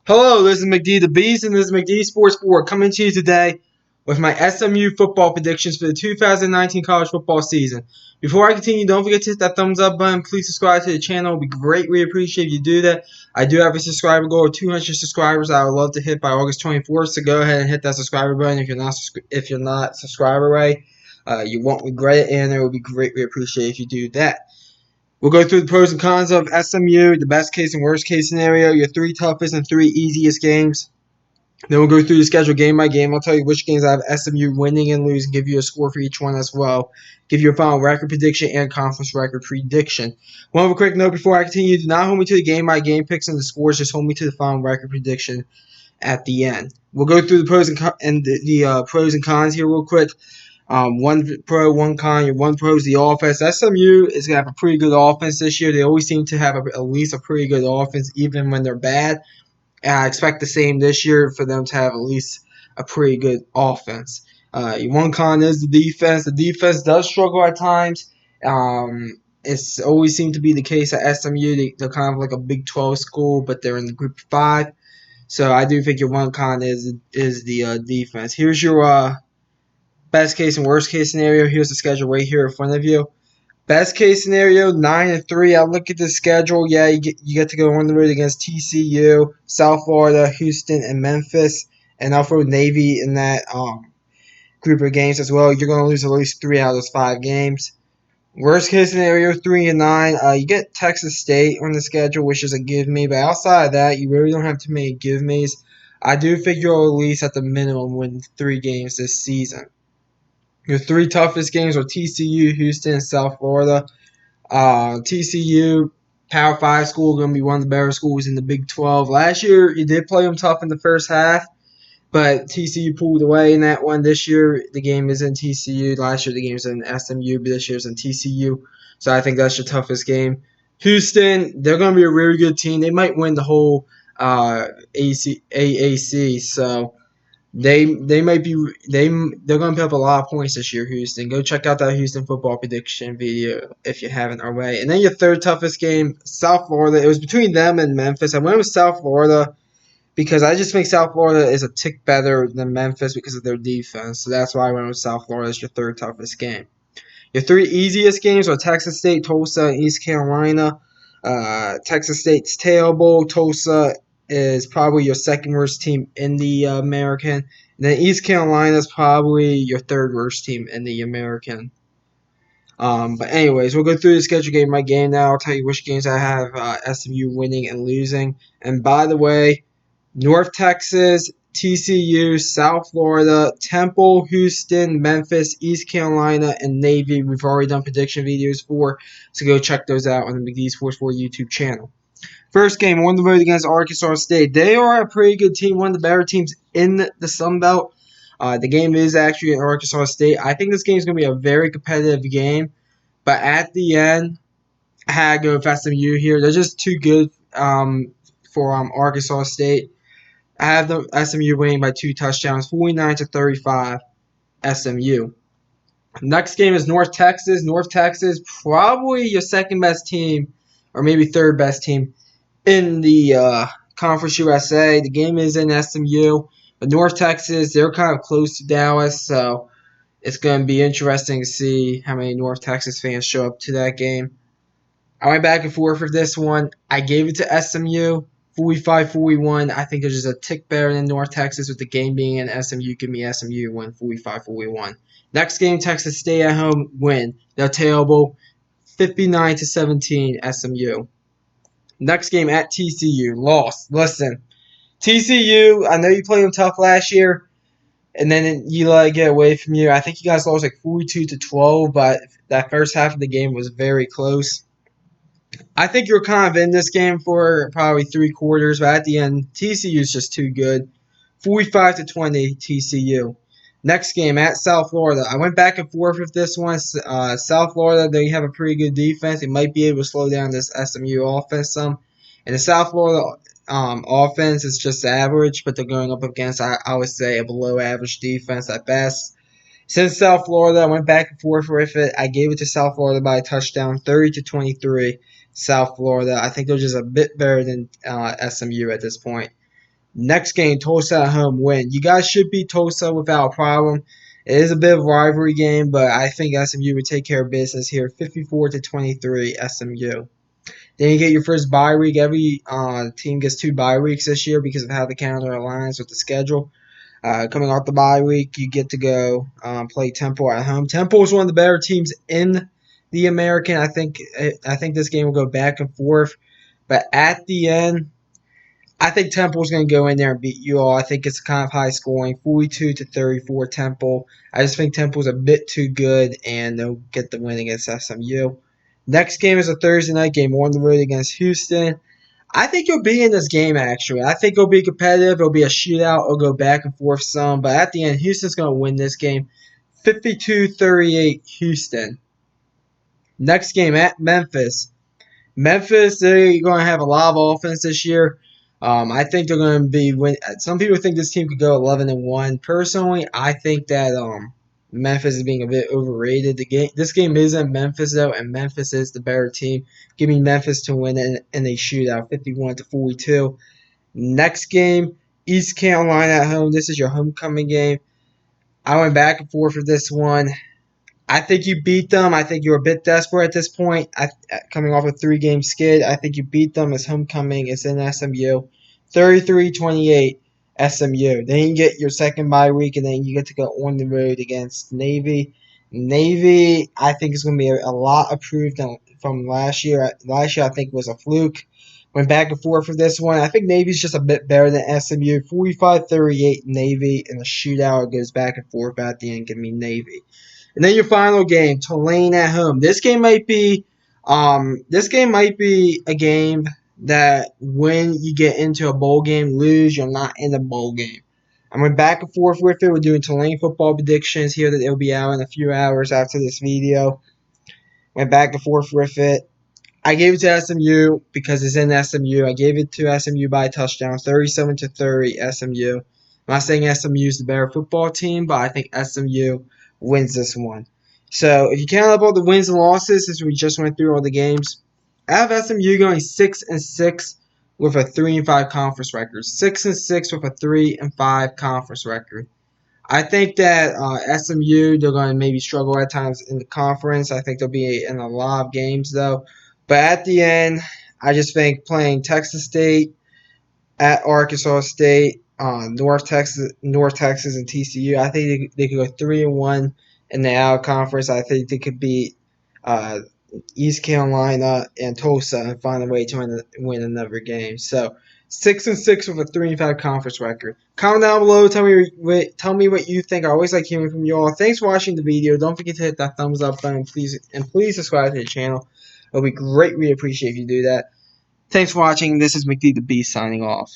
Hello, this is McD the Beast, and this is McD Sports 4 coming to you today with my SMU football predictions for the 2019 college football season. Before I continue, don't forget to hit that thumbs up button. Please subscribe to the channel. It would be greatly appreciated if you do that. I do have a subscriber goal of 200 subscribers I would love to hit by August 24th, so go ahead and hit that subscriber button if you're not subscribed already. You won't regret it, and it would be greatly appreciated if you do that. We'll go through the pros and cons of SMU, the best case and worst case scenario, your three toughest and three easiest games. Then we'll go through the schedule game by game. I'll tell you which games I have SMU winning and losing, give you a score for each one as well. Give you a final record prediction and conference record prediction. One of a quick note before I continue, do not hold me to the game by game picks and the scores, just hold me to the final record prediction at the end. We'll go through the pros and pros and cons here real quick. One pro, one con. Your one pro is the offense. SMU is going to have a pretty good offense this year. They always seem to have at least a pretty good offense, even when they're bad. And I expect the same this year for them to have at least a pretty good offense. Your one con is the defense. The defense does struggle at times. It's always seemed to be the case at SMU. They're kind of like a Big 12 school, but they're in the Group 5. So I do think your one con is the defense. Here's your best case and worst case scenario. Here's the schedule right here in front of you. Best case scenario, 9-3. I look at the schedule. Yeah, you get to go on the road against TCU, South Florida, Houston, and Memphis, and I'll throw Navy in that group of games as well. You're going to lose at least 3 out of those 5 games. Worst case scenario, 3-9. You get Texas State on the schedule, which is a give me, but outside of that, you really don't have too many give me's. I do think you'll at least at the minimum win 3 games this season. Your 3 toughest games are TCU, Houston, and South Florida. TCU, Power 5 school, going to be one of the better schools in the Big 12. Last year, you did play them tough in the first half, but TCU pulled away in that one. This year, the game is in TCU. Last year, the game was in SMU, but this year it's in TCU. So I think that's your toughest game. Houston, they're going to be a really good team. They might win the whole AAC, so they're going to put up a lot of points this year, Houston. Go check out that Houston football prediction video if you haven't already. And then your third toughest game, South Florida. It was between them and Memphis. I went with South Florida because I just think South Florida is a tick better than Memphis because of their defense. So that's why I went with South Florida as your third toughest game. Your 3 easiest games are Texas State, Tulsa, and East Carolina. Texas State's terrible. Tulsa is probably your second worst team in the American. And then East Carolina is probably your third worst team in the American. But anyways, we'll go through the schedule game by game now. I'll tell you which games I have SMU winning and losing. And by the way, North Texas, TCU, South Florida, Temple, Houston, Memphis, East Carolina, and Navy. We've already done prediction videos for, so go check those out on the McD Sports 4 YouTube channel. First game, on the road against Arkansas State. They are a pretty good team, one of the better teams in the Sun Belt. The game is actually in Arkansas State. I think this game is going to be a very competitive game, but at the end, I had to go with SMU here. They're just too good for Arkansas State. I have the SMU winning by 2 touchdowns, 49-35 SMU. Next game is North Texas. North Texas, probably your second best team, or maybe third best team in the Conference USA. The game is in SMU. But North Texas, they're kind of close to Dallas, so it's going to be interesting to see how many North Texas fans show up to that game. I went back and forth for this one. I gave it to SMU, 45-41. I think they're just a tick better than North Texas with the game being in SMU. Give me SMU win 45-41. Next game, Texas State at home win. They're terrible, 59-17 SMU. Next game at TCU, lost. Listen, TCU, I know you played them tough last year, and then you let it get away from you. I think you guys lost like 42-12, but that first half of the game was very close. I think you're kind of in this game for probably 3 quarters, but at the end, TCU is just too good. 45-20 TCU. Next game at South Florida. I went back and forth with this one. South Florida, they have a pretty good defense. They might be able to slow down this SMU offense some. And the South Florida offense is just average, but they're going up against, I would say, a below-average defense at best. Since South Florida, I went back and forth with it. I gave it to South Florida by a touchdown, 30-23. South Florida. I think they're just a bit better than SMU at this point. Next game, Tulsa at home win. You guys should beat Tulsa without a problem. It is a bit of a rivalry game, but I think SMU would take care of business here, 54-23 SMU. Then you get your first bye week. Every team gets 2 bye weeks this year because of how the calendar aligns with the schedule. Coming off the bye week, you get to go play Temple at home. Temple is one of the better teams in the American. I think this game will go back and forth, but at the end, I think Temple's going to go in there and beat you all. I think it's kind of high scoring, 42-34 Temple. I just think Temple's a bit too good, and they'll get the win against SMU. Next game is a Thursday night game on the road against Houston. I think you'll be in this game, actually. I think it'll be competitive. It'll be a shootout. It'll go back and forth some. But at the end, Houston's going to win this game 52-38 Houston. Next game at Memphis. Memphis, they're going to have a lot of offense this year. I think they're going to be win. Some people think this team could go 11-1. Personally, I think that Memphis is being a bit overrated. This game is in Memphis though, and Memphis is the better team. Give me Memphis to win in a shootout, 51-42. Next game, East Carolina at home. This is your homecoming game. I went back and forth for this one. I think you beat them. I think you're a bit desperate at this point. Coming off a 3-game skid, I think you beat them. It's homecoming. It's in SMU. 33-28 SMU. Then you get your second bye week, and then you get to go on the road against Navy. Navy, I think, is going to be a lot improved from last year. Last year, I think, was a fluke. Went back and forth for this one. I think Navy's just a bit better than SMU. 45-38 Navy in a shootout. It goes back and forth, but at the end, give me Navy. And then your final game, Tulane at home. This game might be a game that when you get into a bowl game, lose, you're not in the bowl game. I went back and forth with it. We're doing Tulane football predictions here that it'll be out in a few hours after this video. Went back and forth with it. I gave it to SMU because it's in SMU. I gave it to SMU by a touchdown, 37-30 SMU. I'm not saying SMU is the better football team, but I think SMU wins this one. So if you count up all the wins and losses, since we just went through all the games, I have SMU going 6-6 with a 3-5 conference record. 6-6 with a 3-5 conference record. I think that SMU, they're going to maybe struggle at times in the conference. I think they'll be in a lot of games though. But at the end, I just think playing Texas State at Arkansas State, North Texas, and TCU. I think they could go 3-1 in the out conference. I think they could beat East Carolina and Tulsa and find a way to win another game. So 6-6 with a 3-5 conference record. Comment down below. Tell me what you think. I always like hearing from you all. Thanks for watching the video. Don't forget to hit that thumbs up button, please subscribe to the channel. It would be greatly appreciated if you do that. Thanks for watching. This is McD the Beast signing off.